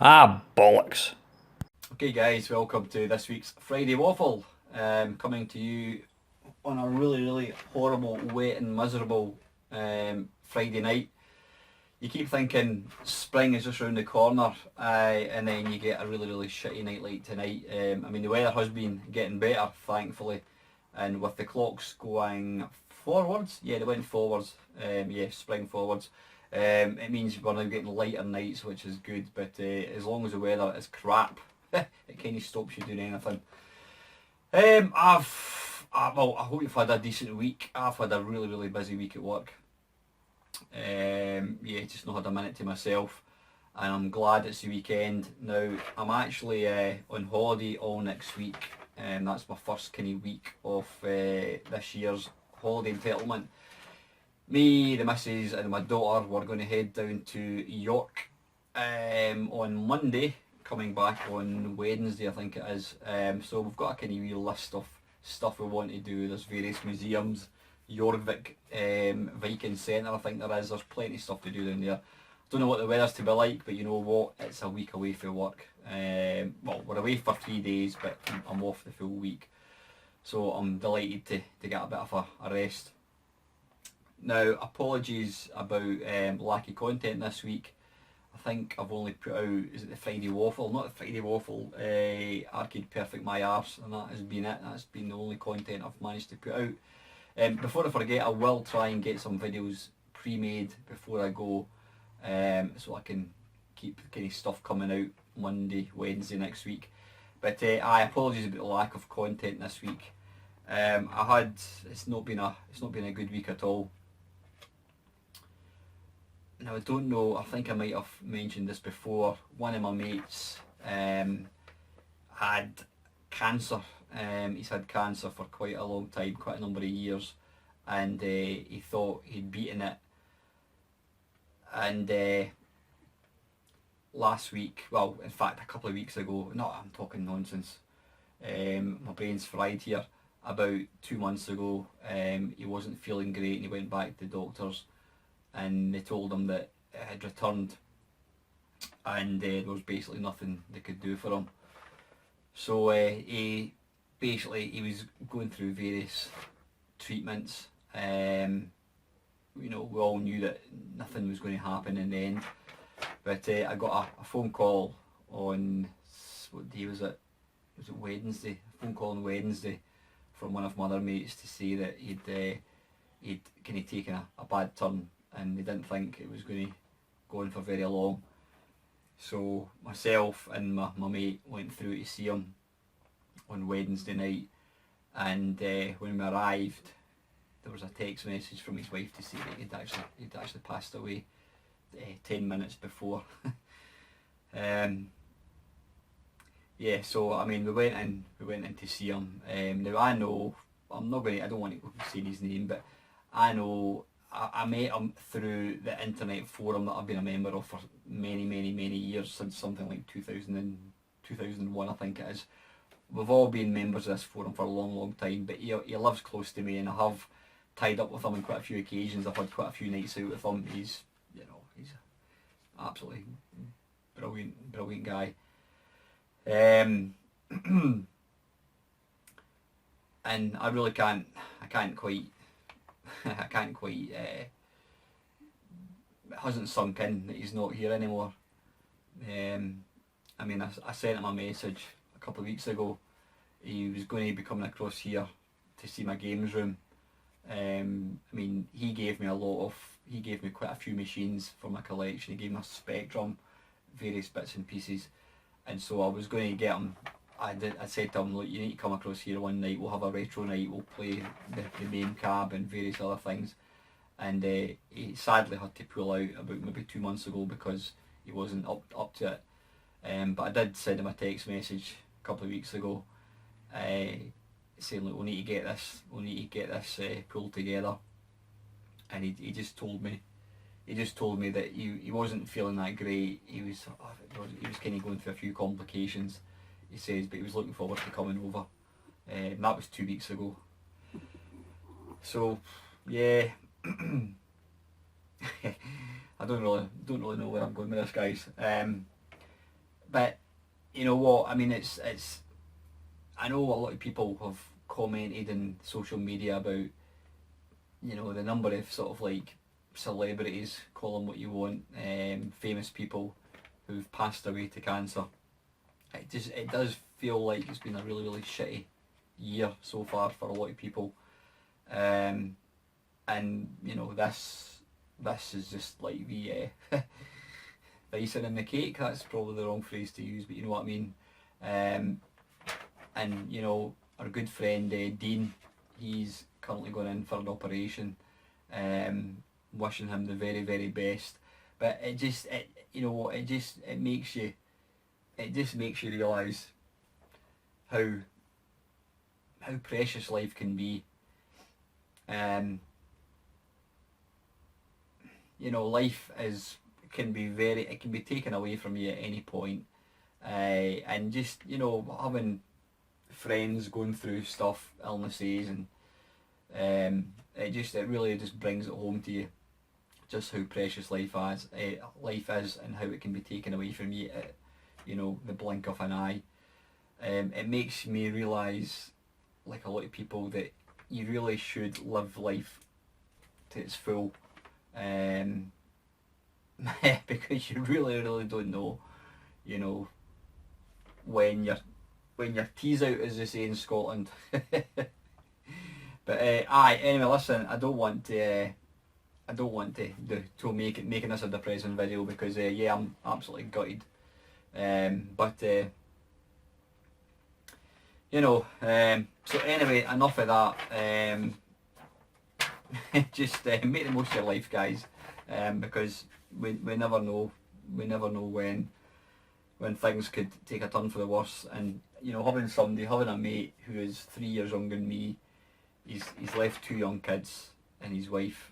Ah, bollocks. Okay guys, welcome to this week's Friday Waffle. Coming to you on a really horrible, wet and miserable Friday night. You keep thinking spring is just around the corner, and then you get a really shitty night like tonight. I mean the weather has been getting better, thankfully, and with the clocks going forwards, yeah they went forwards, yeah spring forwards. It means we're now getting lighter nights, which is good, but as long as the weather is crap, it kind of stops you doing anything. Well, I hope you've had a decent week. I've had a really busy week at work. Yeah, just not had a minute to myself, and I'm glad it's the weekend. Now, I'm actually on holiday all next week, and that's my first kind of week of this year's holiday entitlement. Me, the missus and my daughter were going to head down to York on Monday, coming back on Wednesday I think it is. So we've got a kind of wee list of stuff we want to do. There's various museums, Jorvik Viking Centre I think there is. There's plenty of stuff to do down there. Don't know what the weather's to be like, but you know what, it's a week away from work. Well, we're away for 3 days, but I'm off the full week. So I'm delighted to get a bit of a rest. Now, apologies about lack of content this week. I think I've only put out, is it the Friday Waffle? Not the Friday Waffle, Arcade Perfect My Arse, and that has been it. That's been the only content I've managed to put out. Before I forget, I will try and get some videos pre-made before I go, so I can keep kind of stuff coming out Monday, Wednesday next week. But I apologize about the lack of content this week. It's not been a good week at all. Now I don't know, I think I might have mentioned this before, one of my mates had cancer. He's had cancer for quite a long time, quite a number of years, and he thought he'd beaten it. And last week, well in fact a couple of weeks ago, I'm talking nonsense, my brain's fried here, about 2 months ago, he wasn't feeling great and he went back to the doctors, and they told him that it had returned, and there was basically nothing they could do for him. So he was going through various treatments. You know, we all knew that nothing was going to happen in the end, but I got a phone call on, what day was it? Was it Wednesday? A phone call on Wednesday from one of my other mates to say that he'd kind of taken a bad turn, and they didn't think it was going to go on for very long. So myself and my mate went through to see him on Wednesday night, and when we arrived there was a text message from his wife to say that he'd actually passed away 10 minutes before. Yeah, so I mean we went in to see him. Now I know, I don't want to say his name, but I know I met him through the internet forum that I've been a member of for many years, since something like 2001 I think it is. We've all been members of this forum for a long time, but he lives close to me, and I have tied up with him on quite a few occasions. I've had quite a few nights out with him. He's absolutely brilliant guy. And I really can't quite it hasn't sunk in that he's not here anymore. I mean, I sent him a message a couple of weeks ago. He was going to be coming across here to see my games room. I mean, he gave me quite a few machines for my collection. He gave me a Spectrum, various bits and pieces, and so I was going to get him. I said to him, look, you need to come across here one night, we'll have a retro night, we'll play the main cab and various other things. And he sadly had to pull out about maybe 2 months ago because he wasn't up to it. But I did send him a text message a couple of weeks ago, saying, look, we need to get this pulled together. And he just told me that he wasn't feeling that great. He was kind of going through a few complications, he says, but he was looking forward to coming over. That was 2 weeks ago. So yeah, I don't really know where I'm going with this, guys. But you know what? I mean, it's. I know a lot of people have commented in social media about, you know, the number of sort of like celebrities, call them what you want, famous people who've passed away to cancer. It does feel like it's been a really, really shitty year so far for a lot of people. And you know, this is just like the icing in the cake. That's probably the wrong phrase to use, but you know what I mean. And you know, our good friend Dean, he's currently going in for an operation. Wishing him the very, very best. But it just makes you realise how precious life can be. You know, life can be taken away from you at any point. And just, you know, having friends going through stuff, illnesses, and it really just brings it home to you just how precious life is and how it can be taken away from you at, you know, the blink of an eye. It makes me realise, like a lot of people, that you really should live life to its full, because you really, really don't know, you know, when your tea's out, as they say in Scotland. But anyway, listen, I don't want to making this a depressing video, because yeah, I'm absolutely gutted. But you know, so anyway, enough of that. Just make the most of your life, guys, because we never know when things could take a turn for the worse. And you know, having a mate who is 3 years younger than me, he's left 2 young kids and his wife.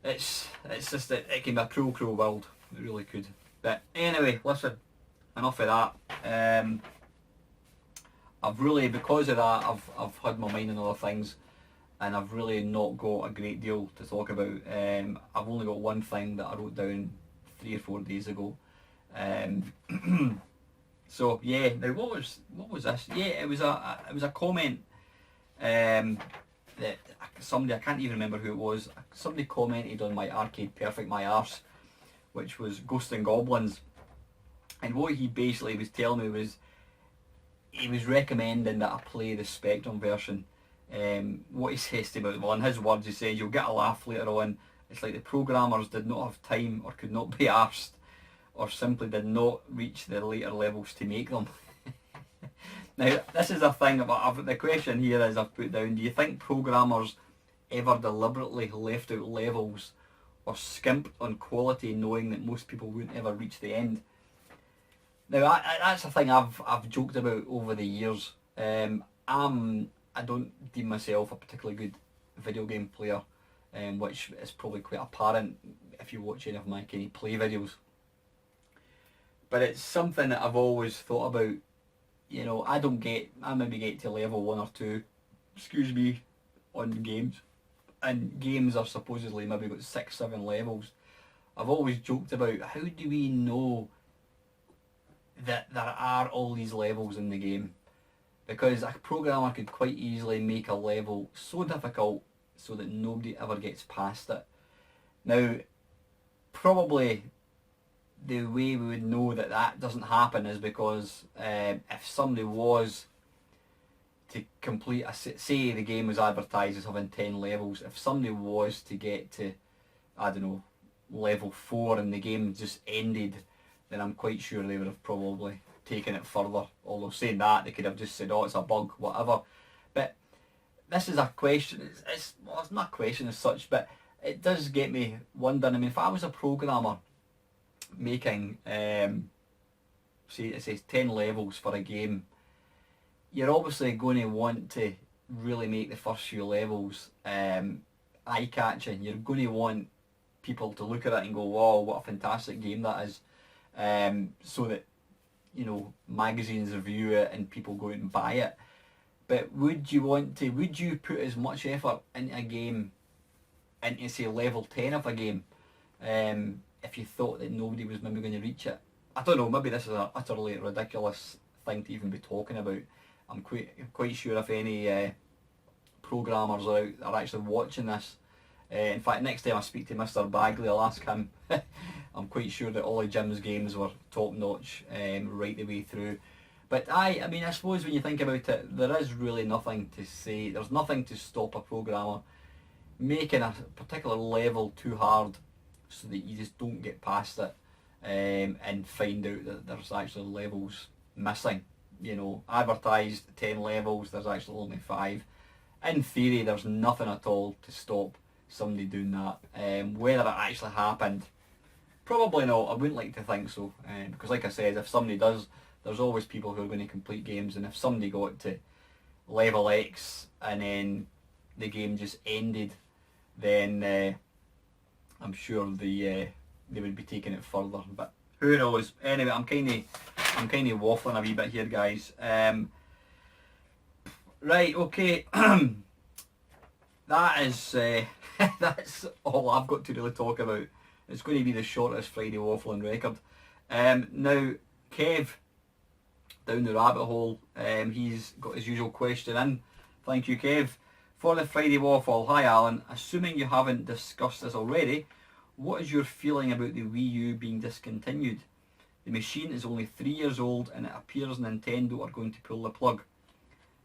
It's just that it can be a cruel world. It really could. But anyway, listen, enough of that. Because of that, I've had my mind on other things, and I've really not got a great deal to talk about. I've only got one thing that I wrote down 3 or 4 days ago. So yeah, now what was this? Yeah, it was a comment that somebody, I can't even remember who it was, somebody commented on my Arcade Perfect My Arse, which was Ghosts and Goblins. And what he basically was telling me was, he was recommending that I play the Spectrum version. What he says to me, well, in his words, he says, you'll get a laugh later on. It's like the programmers did not have time, or could not be arsed, or simply did not reach the later levels to make them. Now, this is a thing, the question here is, I've put down, do you think programmers ever deliberately left out levels or skimped on quality, knowing that most people wouldn't ever reach the end? Now, that's a thing I've joked about over the years. I don't deem myself a particularly good video game player, which is probably quite apparent if you watch any of my kind of play videos. But it's something that I've always thought about. You know, I maybe get to level 1 or 2, excuse me, on games. And games are supposedly maybe got 6, 7 levels. I've always joked about, how do we know that there are all these levels in the game? Because a programmer could quite easily make a level so difficult so that nobody ever gets past it. Now, probably the way we would know that that doesn't happen is because if somebody was to complete say the game was advertised as having 10 levels, if somebody was to get to, I don't know, level 4 and the game just ended, then I'm quite sure they would have probably taken it further. Although saying that, they could have just said, oh, it's a bug, whatever. But this is a question, it's not a question as such, but it does get me wondering. I mean, if I was a programmer making, say it says 10 levels for a game, you're obviously going to want to really make the first few levels eye-catching. You're going to want people to look at it and go, wow, what a fantastic game that is, so that, you know, magazines review it and people go out and buy it. But would you put as much effort into a game, into say level 10 of a game, if you thought that nobody was maybe going to reach it. I don't know, maybe this is an utterly ridiculous thing to even be talking about. I'm quite sure if any programmers are actually watching this. In fact, next time I speak to Mr. Bagley, I'll ask him. I'm quite sure that Ollie Jim's games were top notch right the way through. But I mean, I suppose when you think about it, there is really nothing to say. There's nothing to stop a programmer making a particular level too hard so that you just don't get past it and find out that there's actually levels missing. You know, advertised 10 levels, there's actually only 5. In theory, there's nothing at all to stop somebody doing that. Whether it actually happened, probably not. I wouldn't like to think so, because like I said, if somebody does, there's always people who are going to complete games, and if somebody got to level X and then the game just ended, then I'm sure they would be taking it further. But who knows? Anyway, I'm kind of waffling a wee bit here, guys. Right, okay. That is that's all I've got to really talk about. It's going to be the shortest Friday Waffle on record. Now, Kev, down the rabbit hole, he's got his usual question in. Thank you, Kev. For the Friday Waffle, hi Alan, assuming you haven't discussed this already, what is your feeling about the Wii U being discontinued? The machine is only 3 years old and it appears Nintendo are going to pull the plug.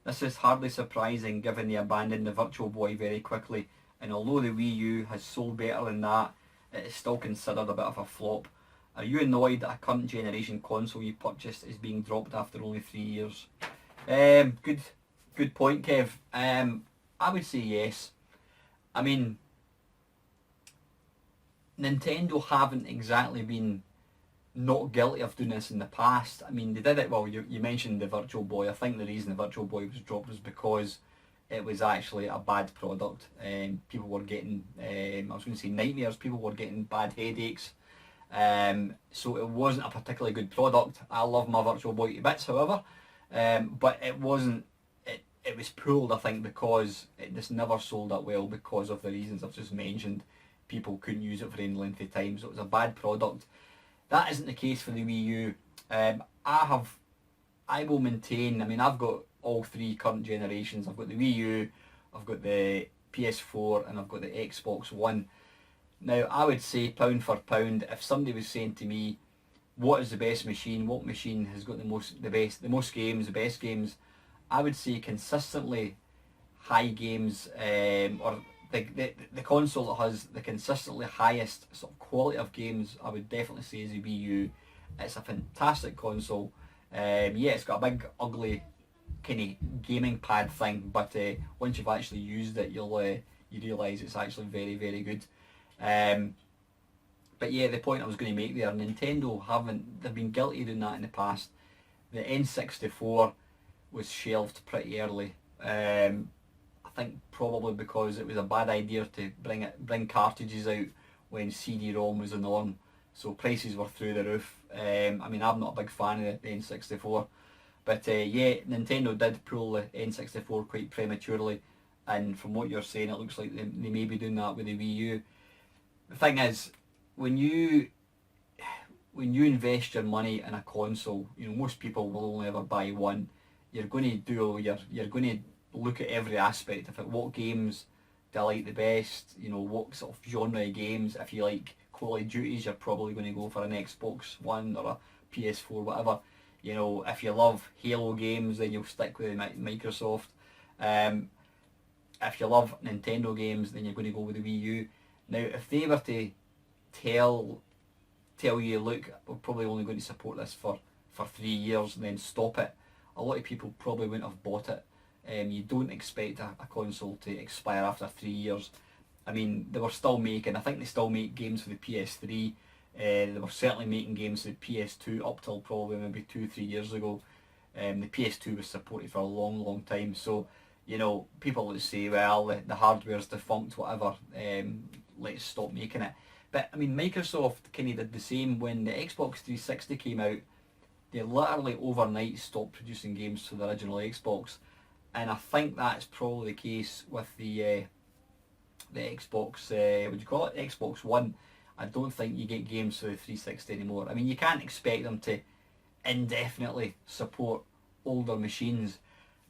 This is hardly surprising given they abandoned the Virtual Boy very quickly, and although the Wii U has sold better than that, it is still considered a bit of a flop. Are you annoyed that a current generation console you purchased is being dropped after only 3 years? Good point, Kev. I would say yes. I mean, Nintendo haven't exactly been not guilty of doing this in the past. I mean, they did it, well, you mentioned the Virtual Boy. I think the reason the Virtual Boy was dropped was because it was actually a bad product. People were getting, I was going to say nightmares, people were getting bad headaches. So it wasn't a particularly good product. I love my Virtual Boy to bits, however. But it wasn't, it was pulled, I think, because it just never sold that well because of the reasons I've just mentioned. People couldn't use it for any length of time, so it was a bad product. That isn't the case for the Wii U. I will maintain, I mean, I've got all 3 current generations. I've got the Wii U, I've got the PS4, and I've got the Xbox One. Now, I would say pound for pound, if somebody was saying to me, what is the best machine, what machine has got the most games, the best games, I would say consistently high games, or the console that has the consistently highest sort of quality of games, I would definitely say is the Wii U. It's a fantastic console. Yeah, it's got a big ugly kind of gaming pad thing, but once you've actually used it, you realise it's actually very, very good. But yeah, the point I was going to make there, Nintendo they've been guilty of doing that in the past. The N64 was shelved pretty early. I think probably because it was a bad idea to bring cartridges out when CD-ROM was the norm, so prices were through the roof. I mean, I'm not a big fan of the N64, but yeah, Nintendo did pull the N64 quite prematurely, and from what you're saying, it looks like they may be doing that with the Wii U. The thing is, when you invest your money in a console, you know, most people will only ever buy one. You're going to look at every aspect of it. What games do I like the best? You know, what sort of genre of games? If you like Call of Duties, you're probably going to go for an Xbox One or a PS4, whatever. You know, if you love Halo games, then you'll stick with Microsoft. If you love Nintendo games, then you're going to go with the Wii U. Now, if they were to tell you, look, we're probably only going to support this for 3 years and then stop it, a lot of people probably wouldn't have bought it. You don't expect a console to expire after 3 years. I mean, they were still making, I think they still make games for the PS3. They were certainly making games for the PS2 up till probably maybe 2-3 years ago. The PS2 was supported for a long, long time. So, you know, people would say, well, the hardware's defunct, whatever, let's stop making it. But, I mean, Microsoft kind of did the same when the Xbox 360 came out. They literally overnight stopped producing games for the original Xbox. And I think that's probably the case with the Xbox, what do you call it, Xbox One. I don't think you get games for the 360 anymore. I mean, you can't expect them to indefinitely support older machines,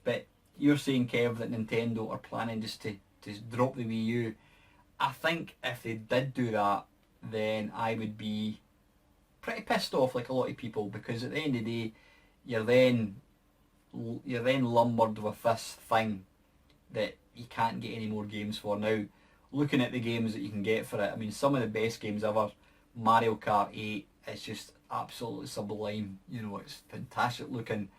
but you're saying, Kev, that Nintendo are planning just to drop the Wii U. I think if they did do that, then I would be pretty pissed off, like a lot of people, because at the end of the day, you're then lumbered with this thing that you can't get any more games for. Now, looking at the games that you can get for it, I mean, some of the best games ever, Mario Kart 8, it's just absolutely sublime. You know, it's fantastic looking.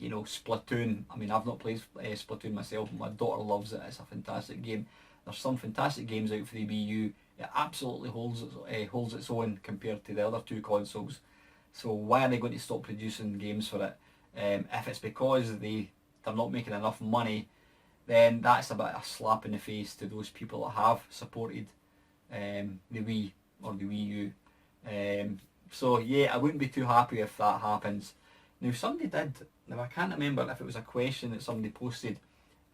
You know, Splatoon, I mean, I've not played Splatoon myself, but my daughter loves it. It's a fantastic game. There's some fantastic games out for the Wii U. It absolutely holds its own compared to the other two consoles. So why are they going to stop producing games for it? If it's because they're not making enough money, then that's a bit of a slap in the face to those people that have supported the Wii or the Wii U. So yeah, I wouldn't be too happy if that happens. Now somebody did, now I can't remember if it was a question that somebody posted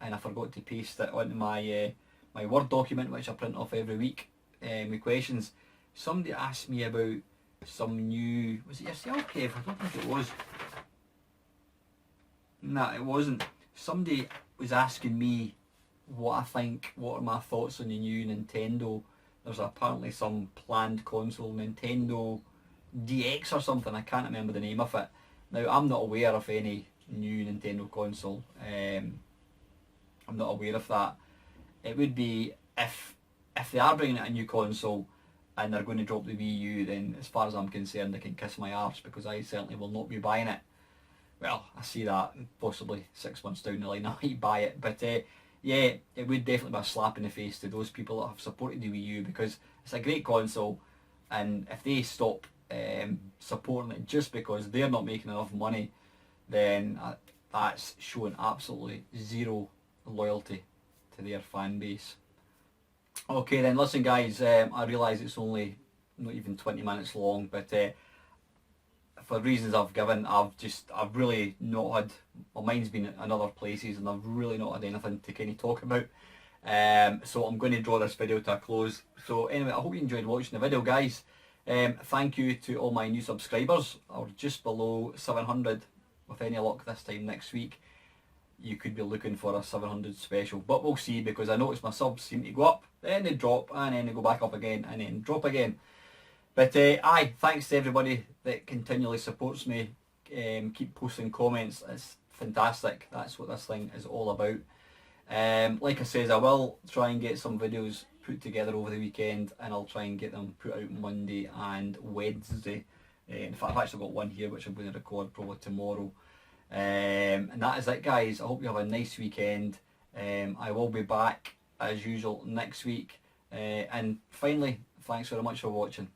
and I forgot to paste it onto my my Word document, which I print off every week with questions. Somebody asked me about some new, was it yourself, Kev? I don't think it was. No, it wasn't. Somebody was asking me what are my thoughts on the new Nintendo. There's apparently some planned console, Nintendo DX or something, I can't remember the name of it. Now, I'm not aware of any new Nintendo console. I'm not aware of that. It would be, if they are bringing out a new console and they're going to drop the Wii U, then as far as I'm concerned, they can kiss my arse, because I certainly will not be buying it. Well, I see that possibly 6 months down the line I might buy it, but yeah, it would definitely be a slap in the face to those people that have supported the Wii U, because it's a great console, and if they stop supporting it just because they're not making enough money, then that's showing absolutely zero loyalty to their fan base. Okay then, listen guys, I realise it's only not even 20 minutes long, but for reasons I've given, I've really not had, my mind's been in other places and I've really not had anything to kind of talk about. So I'm going to draw this video to a close. So anyway, I hope you enjoyed watching the video, guys. Thank you to all my new subscribers. Or just below 700 with any luck this time next week. You could be looking for a 700 special, but we'll see, because I notice my subs seem to go up, then they drop, and then they go back up again, and then drop again. But aye, thanks to everybody that continually supports me. Keep posting comments, it's fantastic. That's what this thing is all about. Like I says, I will try and get some videos put together over the weekend, and I'll try and get them put out Monday and Wednesday. In fact, I've actually got one here which I'm going to record probably tomorrow. And that is it, guys. I hope you have a nice weekend. I will be back as usual next week. And finally, thanks very much for watching.